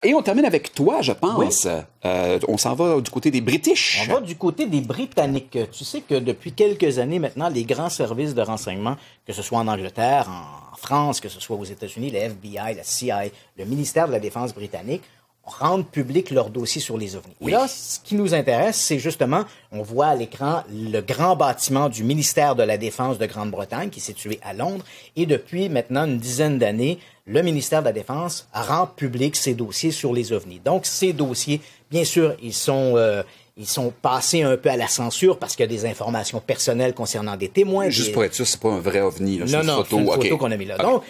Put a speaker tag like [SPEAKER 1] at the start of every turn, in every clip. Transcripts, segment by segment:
[SPEAKER 1] Et on termine avec toi, je pense.
[SPEAKER 2] Oui.
[SPEAKER 1] On s'en va du côté des British.
[SPEAKER 2] On va du côté des Britanniques. Tu sais que depuis quelques années maintenant, les grands services de renseignement, que ce soit en Angleterre, en France, que ce soit aux États-Unis, le FBI, la CIA, le ministère de la Défense britannique, rendent public leurs dossiers sur les ovnis.
[SPEAKER 1] Oui.
[SPEAKER 2] Et là, ce qui nous intéresse, c'est justement, on voit à l'écran le grand bâtiment du ministère de la Défense de Grande-Bretagne, qui est situé à Londres. Et depuis maintenant une dizaine d'années, le ministère de la Défense rend public ses dossiers sur les ovnis. Donc, ces dossiers, bien sûr, ils sont passés un peu à la censure parce qu'il y a des informations personnelles concernant des témoins.
[SPEAKER 1] Juste pour être sûr, c'est pas un vrai ovni, là, c'est une photo.
[SPEAKER 2] C'est une photo qu'on a mis là.
[SPEAKER 1] Okay.
[SPEAKER 2] Donc,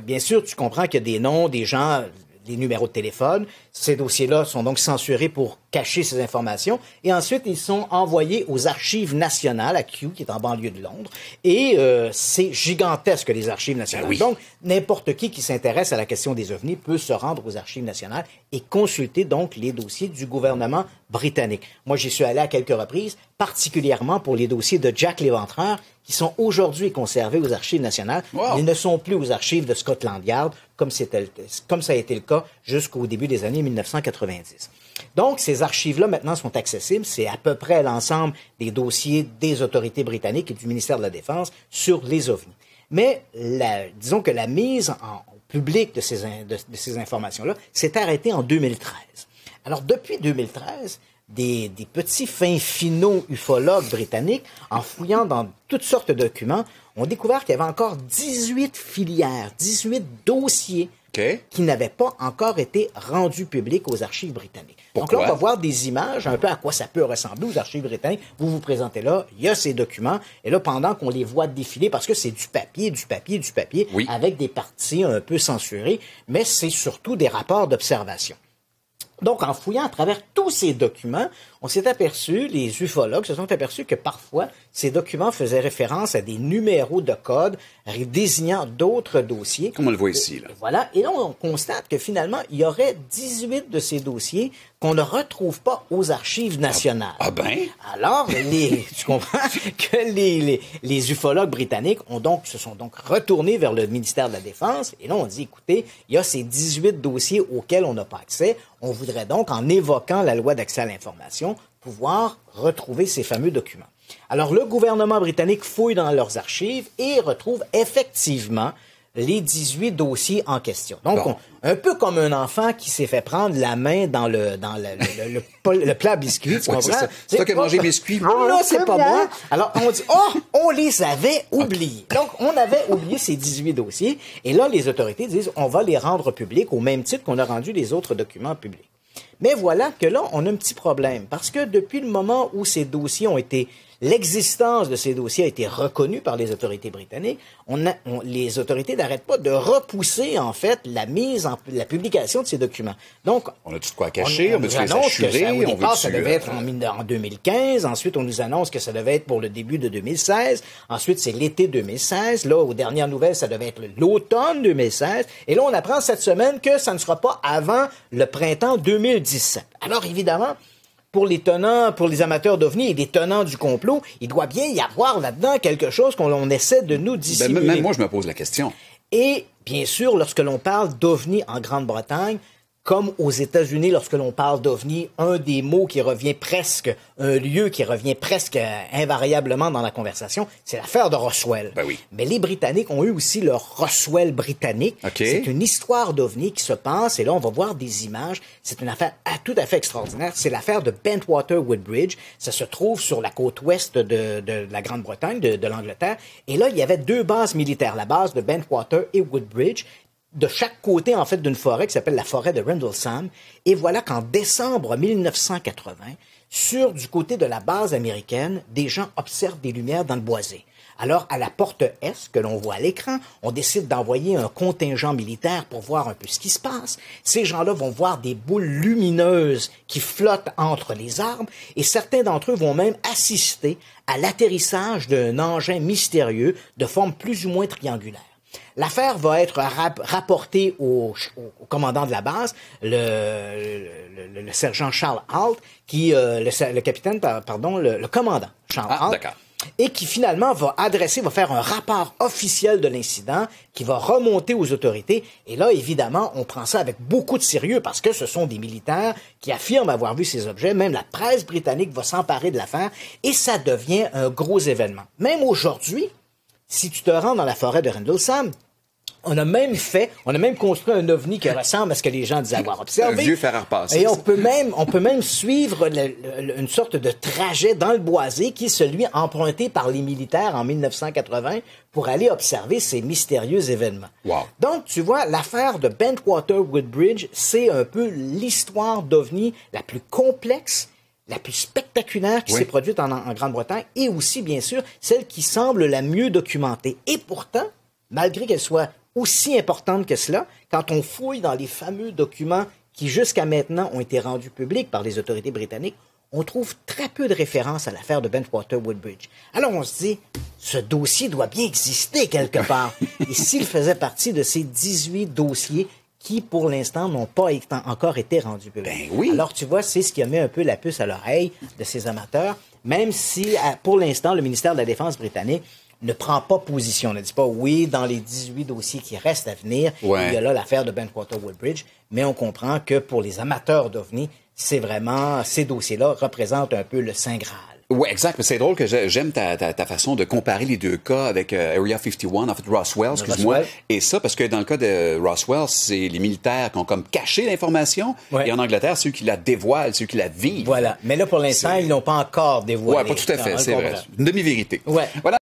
[SPEAKER 2] bien sûr, tu comprends qu'il y a des noms, des gens, des numéros de téléphone. Ces dossiers-là sont donc censurés pour cacher ces informations. Et ensuite, ils sont envoyés aux archives nationales, à Kew, qui est en banlieue de Londres. Et c'est gigantesque, les archives nationales.
[SPEAKER 1] Oui.
[SPEAKER 2] Donc, n'importe qui s'intéresse à la question des ovnis peut se rendre aux archives nationales et consulter donc les dossiers du gouvernement britannique. Moi, j'y suis allé à quelques reprises, particulièrement pour les dossiers de Jack l'Éventreur, qui sont aujourd'hui conservés aux archives nationales.
[SPEAKER 1] Wow.
[SPEAKER 2] Ils ne sont plus aux archives de Scotland Yard, comme ça a été le cas jusqu'au début des années 1990. Donc, ces archives-là, maintenant, sont accessibles. C'est à peu près l'ensemble des dossiers des autorités britanniques et du ministère de la Défense sur les ovnis. Mais disons que la mise en public de ces informations-là s'est arrêtée en 2013. Alors, depuis 2013, des petits fins finaux ufologues britanniques, en fouillant dans toutes sortes de documents, ont découvert qu'il y avait encore 18 filières, 18 dossiers qui n'avaient pas encore été rendus publics aux archives britanniques.
[SPEAKER 1] Pourquoi?
[SPEAKER 2] Donc là, on va voir des images, un peu à quoi ça peut ressembler aux archives britanniques. Vous vous présentez là, il y a ces documents, et là, pendant qu'on les voit défiler, parce que c'est du papier,
[SPEAKER 1] oui,
[SPEAKER 2] avec des parties un peu censurées, mais c'est surtout des rapports d'observation. Donc, en fouillant à travers tous ces documents, on s'est aperçu, les ufologues se sont aperçus que parfois, ces documents faisaient référence à des numéros de code désignant d'autres dossiers.
[SPEAKER 1] Comme on le voit ici, là.
[SPEAKER 2] Voilà. Et là, on constate que finalement, il y aurait 18 de ces dossiers qu'on ne retrouve pas aux archives nationales.
[SPEAKER 1] Ah ben?
[SPEAKER 2] Alors, tu comprends que les ufologues britanniques se sont donc retournés vers le ministère de la Défense. Et là, on dit, écoutez, il y a ces 18 dossiers auxquels on n'a pas accès. On voudrait donc, en évoquant la loi d'accès à l'information, pouvoir retrouver ces fameux documents. Alors, le gouvernement britannique fouille dans leurs archives et retrouve effectivement les 18 dossiers en question. Donc,
[SPEAKER 1] bon.
[SPEAKER 2] Un peu comme un enfant qui s'est fait prendre la main dans le plat à biscuits, tu comprends?
[SPEAKER 1] C'est toi qui as mangé biscuits.
[SPEAKER 2] Non, c'est pas moi. Alors, on dit, on les avait oubliés. Donc, on avait oublié ces 18 dossiers. Et là, les autorités disent, on va les rendre publics au même titre qu'on a rendu les autres documents publics. Mais voilà que là, on a un petit problème. Parce que depuis le moment où ces dossiers l'existence de ces dossiers a été reconnue par les autorités britanniques, les autorités n'arrêtent pas de repousser, en fait, la publication de ces documents. Donc,
[SPEAKER 1] on a tout quoi cacher, on veut les assurer,
[SPEAKER 2] au départ, ça devait être en 2015. Ensuite, on nous annonce que ça devait être pour le début de 2016. Ensuite, c'est l'été 2016. Là, aux dernières nouvelles, ça devait être l'automne 2016. Et là, on apprend cette semaine que ça ne sera pas avant le printemps 2017. Alors, évidemment, pour les amateurs d'OVNI et les tenants du complot, il doit bien y avoir là-dedans quelque chose qu'on essaie de nous dissimuler.
[SPEAKER 1] Même moi, je me pose la question.
[SPEAKER 2] Et, bien sûr, lorsque l'on parle d'OVNI en Grande-Bretagne, comme aux États-Unis, lorsque l'on parle d'OVNI, un des mots qui revient presque, un lieu qui revient presque invariablement dans la conversation, c'est l'affaire de Roswell.
[SPEAKER 1] Ben oui.
[SPEAKER 2] Mais les Britanniques ont eu aussi leur Roswell britannique.
[SPEAKER 1] Okay.
[SPEAKER 2] C'est une histoire d'OVNI qui se passe, et là, on va voir des images. C'est une affaire tout à fait extraordinaire. C'est l'affaire de Bentwater Woodbridge. Ça se trouve sur la côte ouest de la Grande-Bretagne, de l'Angleterre. Et là, il y avait 2 bases militaires, la base de Bentwater et Woodbridge, de chaque côté, en fait, d'une forêt qui s'appelle la forêt de Rendlesham. Et voilà qu'en décembre 1980, du côté de la base américaine, des gens observent des lumières dans le boisé. Alors, à la porte Est, que l'on voit à l'écran, on décide d'envoyer un contingent militaire pour voir un peu ce qui se passe. Ces gens-là vont voir des boules lumineuses qui flottent entre les arbres, et certains d'entre eux vont même assister à l'atterrissage d'un engin mystérieux de forme plus ou moins triangulaire. L'affaire va être rapportée au commandant de la base, le sergent Charles Halt, le commandant Charles Halt, et qui finalement va faire un rapport officiel de l'incident qui va remonter aux autorités. Et là, évidemment, on prend ça avec beaucoup de sérieux parce que ce sont des militaires qui affirment avoir vu ces objets. Même la presse britannique va s'emparer de l'affaire et ça devient un gros événement. Même aujourd'hui, si tu te rends dans la forêt de Rendlesham, on a même construit un ovni qui ressemble à ce que les gens disaient avoir observé.
[SPEAKER 1] Un vieux fer à repasser.
[SPEAKER 2] Et on peut même suivre une sorte de trajet dans le boisé qui est celui emprunté par les militaires en 1980 pour aller observer ces mystérieux événements.
[SPEAKER 1] Wow.
[SPEAKER 2] Donc, tu vois, l'affaire de Bentwater Woodbridge, c'est un peu l'histoire d'ovni la plus complexe, la plus spectaculaire qui s'est produite en Grande-Bretagne et aussi, bien sûr, celle qui semble la mieux documentée. Et pourtant, malgré qu'elle soit aussi importante que cela, quand on fouille dans les fameux documents qui jusqu'à maintenant ont été rendus publics par les autorités britanniques, on trouve très peu de références à l'affaire de Bentwater Woodbridge. Alors on se dit, ce dossier doit bien exister quelque part. Et s'il faisait partie de ces 18 dossiers qui, pour l'instant, n'ont pas encore été rendus publics.
[SPEAKER 1] Ben oui.
[SPEAKER 2] Alors tu vois, c'est ce qui a mis un peu la puce à l'oreille de ces amateurs, même si, pour l'instant, le ministère de la Défense britannique ne prend pas position, ne dit pas oui, dans les 18 dossiers qui restent à venir, il y a là l'affaire de Bentwater Woodbridge, mais on comprend que pour les amateurs d'OVNI, c'est vraiment, ces dossiers-là représentent un peu le Saint Graal.
[SPEAKER 1] Oui, exact. C'est drôle que j'aime ta façon de comparer les deux cas avec Area 51, en fait Roswell, excuse-moi. Et ça, parce que dans le cas de Roswell, c'est les militaires qui ont comme caché l'information. Et en Angleterre, ceux qui la dévoilent, ceux qui la vivent.
[SPEAKER 2] Voilà. Mais là, pour l'instant, ils n'ont pas encore dévoilé.
[SPEAKER 1] Oui, pas tout à fait, c'est vrai. Une demi-vérité.
[SPEAKER 2] Ouais.
[SPEAKER 1] Voilà.